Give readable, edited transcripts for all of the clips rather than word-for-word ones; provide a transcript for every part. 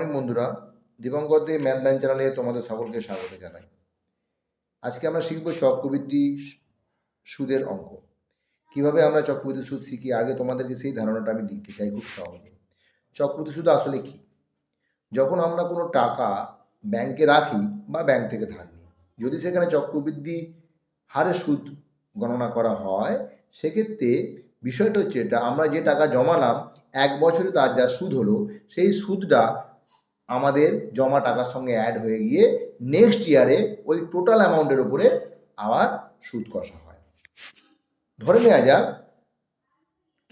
Morning বন্ধুরা, দিবঙ্কর দে math bank চ্যানেলে তোমাদের সকলকে স্বাগত জানাই। আজকে আমরা শিখব চক্রবৃদ্ধি সুদের অঙ্ক। কিভাবে আমরা চক্রবৃদ্ধি সুদ শিখি, আগে তোমাদেরকে সেই ধারণাটা আমি দিতে চাই খুব সহজে। চক্রবৃদ্ধি সুদ আসলে কি? যখন আমরা কোনো টাকা ব্যাংকে রাখি বা ব্যাংক থেকে ধার নিই, যদি সেখানে চক্রবৃদ্ধি হারে সুদ গণনা করা হয়, সেক্ষেত্রে বিষয়টা হচ্ছে এটা, আমরা যে টাকা জমালাম 1 বছরে তার যা সুদ হলো, সেই সুদটা আমাদের জমা টাকার সঙ্গে অ্যাড হয়ে গিয়ে নেক্সট ইয়ারে ওই টোটাল অ্যামাউন্টের উপরে আবার সুদ কষা হয়। ধরে নেওয়া যাক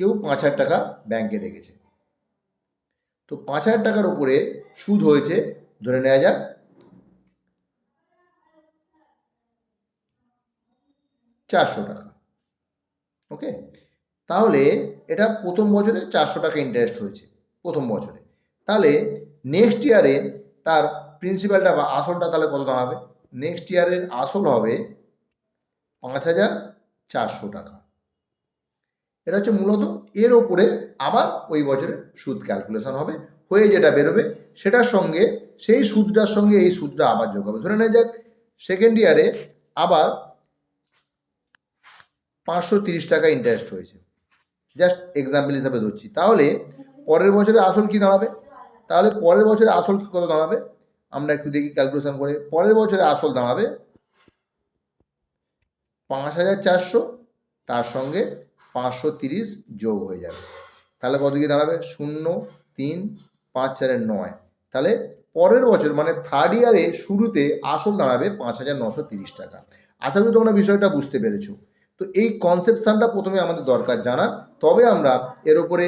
কেউ 5,000 টাকা ব্যাংকে রেখেছে, তো 5,000 টাকার উপরে সুদ হয়েছে ধরে নেওয়া যাক 400 টাকা। ওকে, তাহলে এটা প্রথম বছরে 400 টাকা ইন্টারেস্ট হয়েছে প্রথম বছরে। তাহলে নেক্সট ইয়ারে তার প্রিন্সিপালটা বা আসলটা তাহলে কত দাঁড়াবে? নেক্সট ইয়ারের আসল হবে 5,400 টাকা। এটা হচ্ছে মূলত এর ওপরে আবার ওই বছরে সুদ ক্যালকুলেশন হবে, হয়ে যেটা বেরোবে সেটার সঙ্গে সেই সুদটার সঙ্গে এই সুদটা আবার যোগ হবে। ধরে নেওয়া যাক সেকেন্ড ইয়ারে আবার 530 টাকা ইন্টারেস্ট হয়েছে, জাস্ট এক্সাম্পল হিসাবে ধরছি। তাহলে পরের বছরে আসল কি দাঁড়াবে? তাহলে পরের বছরে আসল কি কত দাঁড়াবে আমরা একটু দেখি ক্যালকুলেশন করে। পরের বছরে আসল দাঁড়াবে 5,400, তার সঙ্গে 530 যোগ হয়ে যাবে, তাহলে কত কি দাঁড়াবে? 0, 3, 5, 4, 9। তাহলে পরের বছর মানে থার্ড ইয়ারে শুরুতে আসল দাঁড়াবে 5,930 টাকা। আশা করি তোমরা বিষয়টা বুঝতে পেরেছো। তো এই কনসেপশনটা প্রথমে আমাদের দরকার জানার, তবে আমরা এর উপরে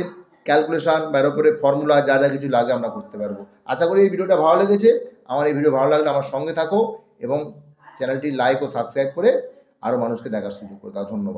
ক্যালকুলেশন বা এর উপরে ফর্মুলা যা যা কিছু লাগে আমরা করতে পারবো। আশা করি এই ভিডিওটা ভালো লেগেছে। আমার এই ভিডিও ভালো লাগলে আমার সঙ্গে থাকো এবং চ্যানেলটি লাইক ও সাবস্ক্রাইব করে আরও মানুষকে দেখার সুযোগ করে দাও। ধন্যবাদ।